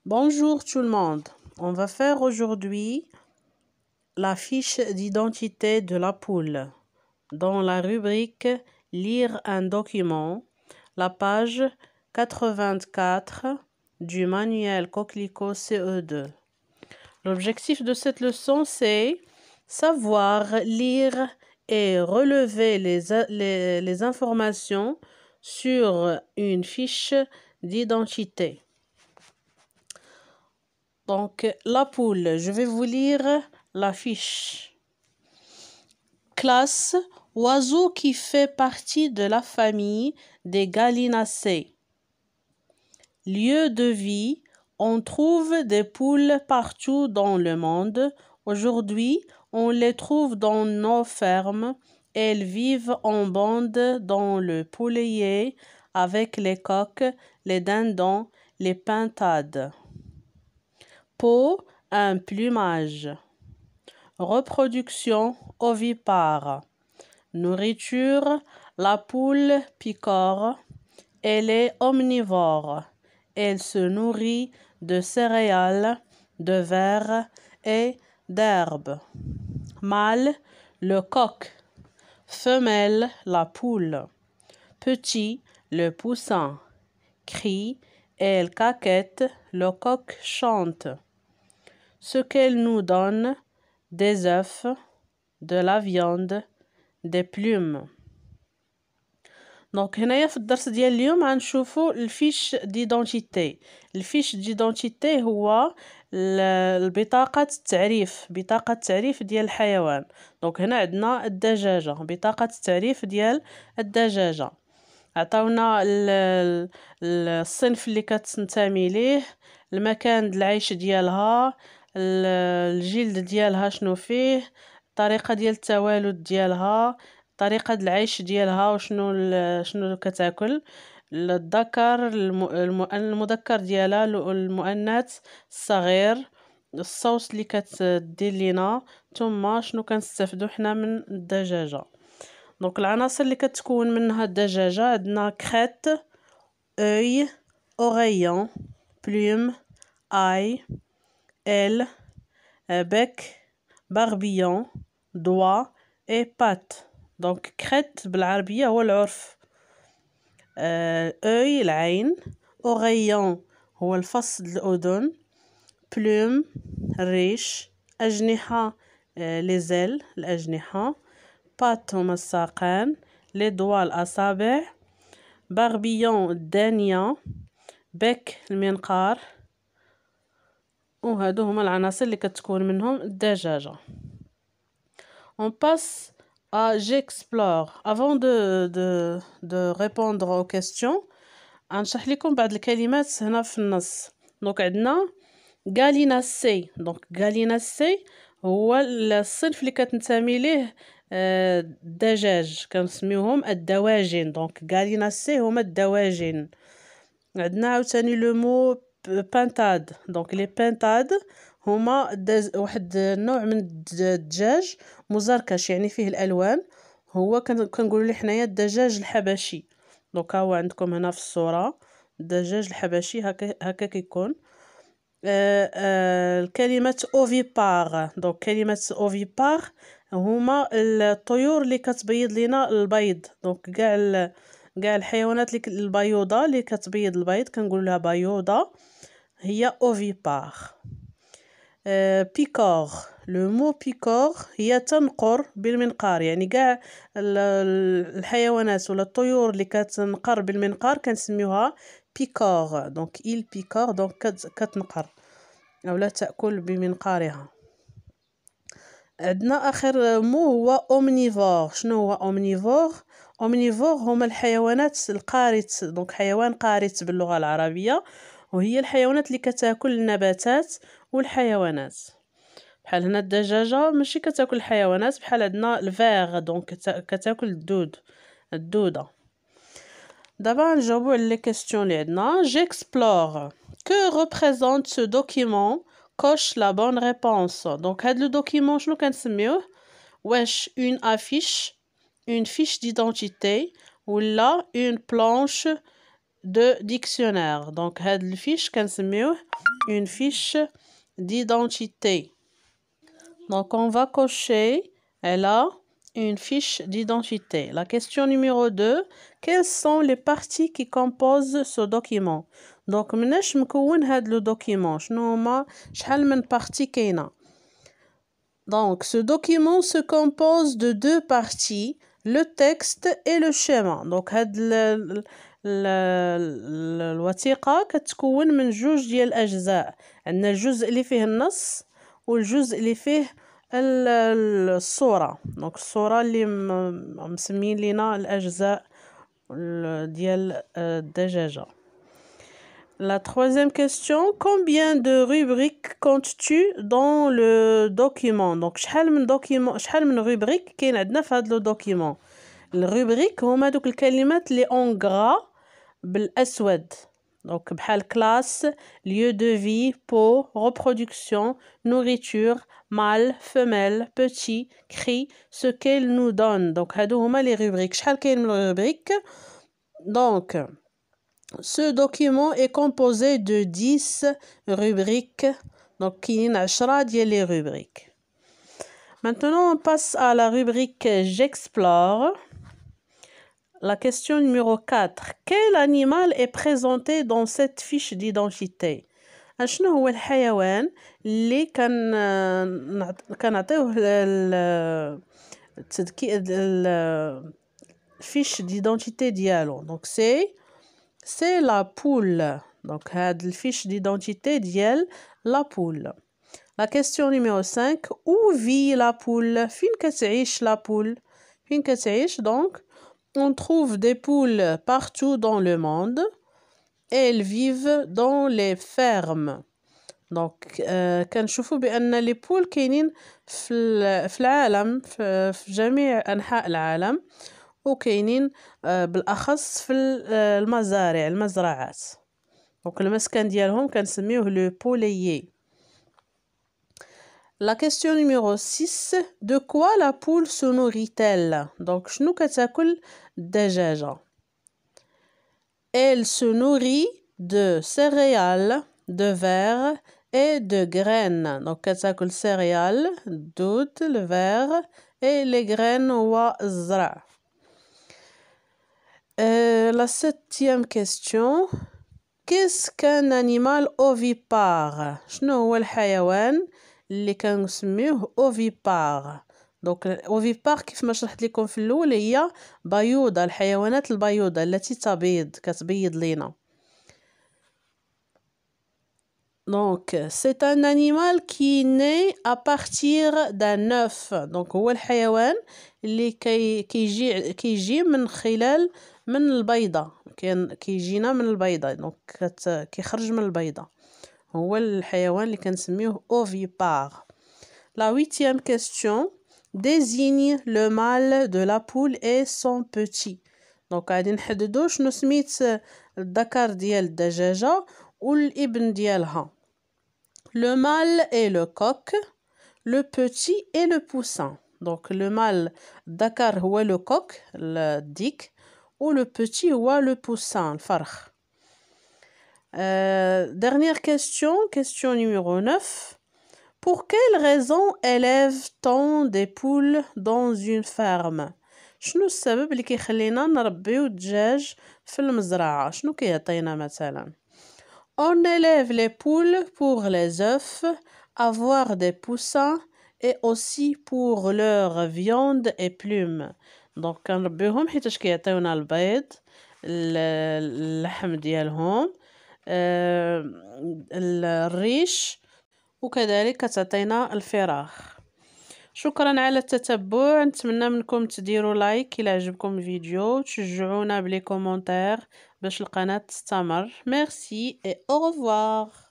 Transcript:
Bonjour tout le monde. On va faire aujourd'hui la fiche d'identité de la poule. Dans la rubrique Lire un document, la page 84 du manuel Coquelicot CE2. L'objectif de cette leçon, c'est savoir lire et relever les informations sur une fiche d'identité. Donc, la poule, je vais vous lire la fiche. Classe, oiseau qui fait partie de la famille des gallinacées. Lieu de vie, on trouve des poules partout dans le monde. Aujourd'hui, on les trouve dans nos fermes. Elles vivent en bande dans le poulailler avec les coqs, les dindons, les pintades. Peau, un plumage. Reproduction ovipare. Nourriture, la poule picore. Elle est omnivore. Elle se nourrit de céréales, de vers et d'herbes. Mâle, le coq. Femelle, la poule. Petit, le poussin. Crie, elle caquette, le coq chante. Ce qu'elle nous donne, des œufs, de la viande, des plumes. Donc هنايا في الدرس ديال اليوم غنشوفوا الفيش ديدونتيتي. الفيش ديدونتيتي هو بطاقة التعريف ديال الحيوان. دونك هنا عندنا الدجاجة، بطاقة التعريف ديال الدجاجة. عطاونا الصنف اللي كتنتمي ليه، المكان العيش ديالها، الجلد ديالها شنو فيه، الطريقة ديال التوالد ديالها، طريقة العيش ديالها شنو كتاكل، الذكر المذكر ديالها، المؤنث الصغير، الصوص اللي كتدير لينا، ثم شنو كنستافدو حنا من الدجاجة. دونك العناصر اللي كتكون منها الدجاجة عندنا كريت، اوي، اوغيون، بلوم، اي، ال، bec, barbillon, doigt et patte. دونك كريت بالعربية هو العرف. اوي العين، اوغيون هو الفص الأذن، بلوم الريش، أجنحة ليزيل الأجنحة، بات هما الساقان، لي دوا الأصابع، باربيون الدانية، بك المنقار، وهادو هما العناصر اللي كتكون منهم الدجاجة. On passe à j'explore. Avant de répondre aux questions, غنشرح لكم بعض الكلمات هنا في النص. دونك عندنا غاليناسي. دونك غاليناسي هو الصنف اللي كتنتمي ليه الدجاج، كنسميوهم الدواجن. دونك غاليناسي هما الدواجن. عندنا عاوتاني لو مو بانتاد. دونك لي بانتاد هما واحد النوع من الدجاج مزركش، يعني فيه الالوان، هو كنقولوا ليه حنايا الدجاج الحبشي. دونك هو عندكم هنا في الصوره الدجاج الحبشي هكا كيكون. الكلمه اوفيبار. دونك كلمه اوفيبار هما الطيور اللي كتبيض لينا البيض. دونك كاع الحيوانات اللي البيوضه اللي كتبيض البيض كنقول لها بيوضه، هي اوفيبار. بيكور، لو مو بيكور هي تنقر بالمنقار، يعني كاع الحيوانات ولا الطيور اللي كتنقر بالمنقار كنسميوها بيكور. دونك il بيكور دونك كتنقر اولا تاكل بمنقارها. عندنا اخر مو هو اومنيفور. شنو هو اومنيفور؟ اومنيفور هما الحيوانات القارص. دونك حيوان قارص باللغه العربيه، وهي الحيوانات اللي كتاكل النباتات والحيوانات. بحال هنا الدجاجه ماشي كتاكل الحيوانات، بحال عندنا الفيغ دونك كتاكل الدوده. دابا نجاوبوا على لي كيسيون اللي عندنا. j'explore. que représente ce document? coche la bonne réponse. دونك هاد لو دوكيمون شنو كنسميوه؟ واش une affiche, une fiche d'identité ولا une planche de dictionnaire. دونك هاد الفيش كنسميوه une fiche d'identité. Donc, on va cocher, elle a une fiche d'identité. La question numéro 2, quelles sont les parties qui composent ce document? Donc, مناش مكون هاد le document. شنو هما شحال من parties كاينة. Donc, ce document se compose de 2 parties, le texte et le schéma. Donc, هاد الوثيقة كتكون من 2 ديال الأجزاء. عندنا الجزء اللي فيه النص والجزء اللي فيه الصورة. Donc, الصورة اللي مسمين لينا الأجزاء ديال الدجاجة. La troisième question, combien de rubriques comptes-tu dans le document? Donc, شحال من rubrique كاين عندنا في هذا document. الروبريك هما دوك الكلمات اللي en gras بالأسود. Donc, بحال classe, lieu de vie, peau, reproduction, nourriture, mâle, femelle, petit, cri, ce qu'elle nous donne. Donc, هادو هما les rubriques. شحال كاين من rubrique? Donc, ce document est composé de 10 rubriques. Donc, كاين 10 ديال les rubriques. Maintenant, on passe à la rubrique J'explore. La question numéro 4. Quel animal est présenté dans cette fiche d'identité? شنو هو الحيوان اللي كنعطيوه الفيش d'identité ديالو. Donc c'est la poule. Donc هاد الفيش d'identité ديال la poule. La question numéro 5. Où vit la poule? فين كتعيش la poule? فين كتعيش؟ Donc on trouve des poules partout dans le monde. Elles vivent dans les fermes. Donc كنشوفوا بأن les poules كاينين في العالم في جميع أنحاء العالم وكاينين بالأخص في المزرعات. Donc المسكن ديالهم كنسميوه le poulailler. La question numéro 6. De quoi la poule se nourrit-elle? Donc شنو كتاكل الدجاجة؟ Elle se nourrit de céréales, de verre et de graines. Donc كتاكل céréales, دود, le verre et les graines هو الزرع. La 7e question. Qu'est-ce qu'un animal ovipare? شنو هو الحيوان اللي كنسميوه ovipare؟ دونك ovipare كيف ما شرحت لكم في الاول هي بيوضة، الحيوانات البيوضة التي تبيض، كتبيض لينا. Donc c'est un animal qui naît à partir d'un œuf. Donc هو الحيوان اللي كيجي من البيضة، كيجينا من البيضة. دونك كيخرج من البيضة. هو الحيوان اللي كنسميوه ovipare. La 8e question. Désigne le mâle de la poule et son petit. Donc غادي نحددو شنو سميت الذكر ديال الدجاجة والابن ديالها. Le mâle est le coq, le petit est le poussin. Donc le mâle الذكر هو le coq الديك و le petit هو le poussin الفرخ. Dernière question, question numéro 9. Pour quelle raison élève-t-on des poules dans une ferme? شنو السبب اللي كيخلينا نربيو الدجاج في المزرعة؟ شنو كيعطينا مثلا؟ On élève les poules pour les œufs, avoir des poussins et aussi pour leur viande et plumes. Donc كنربيوهم حيتاش كيعطيونا البيض، اللحم ديالهم، الريش، وكذلك كتعطينا الفراخ. شكرا على التتبع. نتمنى منكم تديروا لايك إلا عجبكم الفيديو، تشجعونا بلي كومونتير باش القناة تستمر. ميرسي et au revoir.